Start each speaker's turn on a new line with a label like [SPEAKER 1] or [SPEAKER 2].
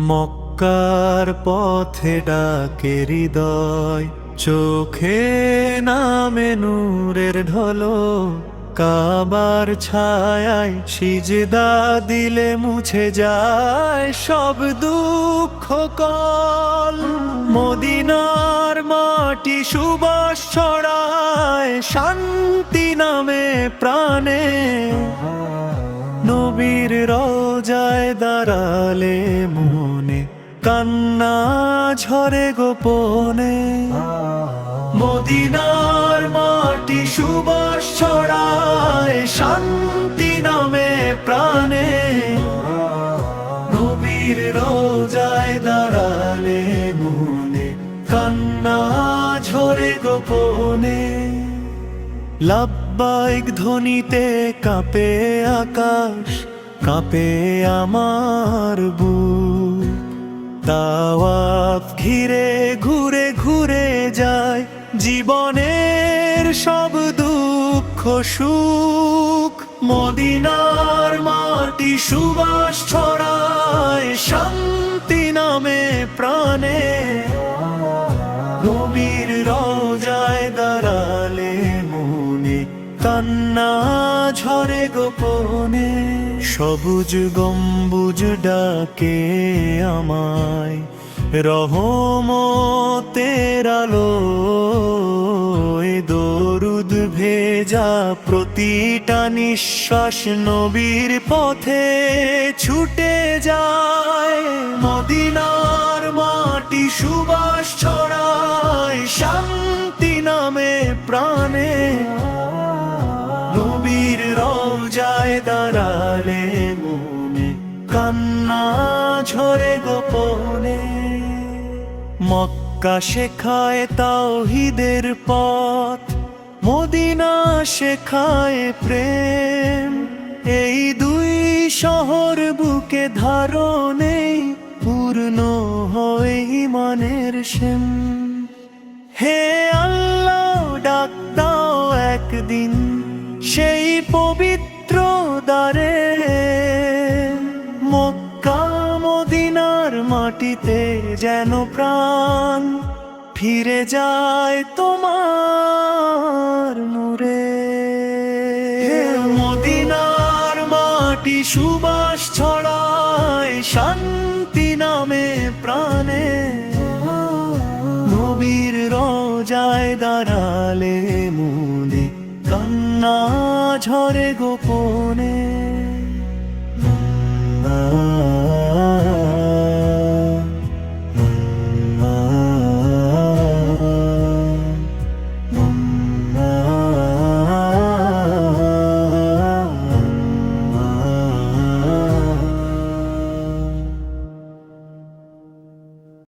[SPEAKER 1] মক্কার পথে ডাকে হৃদয়, চোখে নামে নূরের ঢলক। কাবার ছায়ায় সিজদা দিলে মুছে যায় সব দুঃখ কল। মদিনার মাটি সুবাস ছড়ায়, শান্তি নামে প্রাণে। নবীর রওজায় দাঁড়ালে মনে কান্না ঝরে গোপনে। মদিনার মাটি সুবাস ছড়ায়, শান্তি নামে প্রাণে। নবীর রওজায় দাঁড়ালে মনে কান্না ঝরে গোপনে। লাব্বাইক ধ্বনিতে কাঁপে আকাশ, কাঁপে আমার বুক। তাওয়াফ ঘিরে ঘুরে ঘুরে যায় জীবনের সব দুঃখ সুখ। মদিনার মাটি সুবাস ছড়ায়, শান্তি নামে প্রাণে। নবীর রওজায় দাঁড়ালে মনে কান্না ঝরে গোপনে। সবুজ গম্বুজ ডাকে আমায়, রহমতের আলোয়। দরুদ ভেজা প্রতিটা নিঃশ্বাস নবীর পথে ছুটে যায়। মদিনার মাটি সুবাস ছড়ায়, শান্তি নামে প্রাণে। নবীর রওজায় দাঁড়ালে মনে কান্না ঝরে গোপনে। মক্কা শেখায় তাওহীদের পথ, মদিনা শেখায় প্রেম। এই দুই শহর বুকে ধারণে পূর্ণ হয় ঈমানের সেম। হে আল্লাহ, ডাক দাও একদিন সেই পবিত্র দ্বারে। মক্কা মদিনার মাটিতে যেন প্রাণ ফিরে যায় তোমার নূরে। মদিনার মাটি সুবাস ছড়ায়, শান্তি নামে প্রাণে। নবীর রওজায় দাঁড়ালে মনে কান্না ঝরে গোপনে।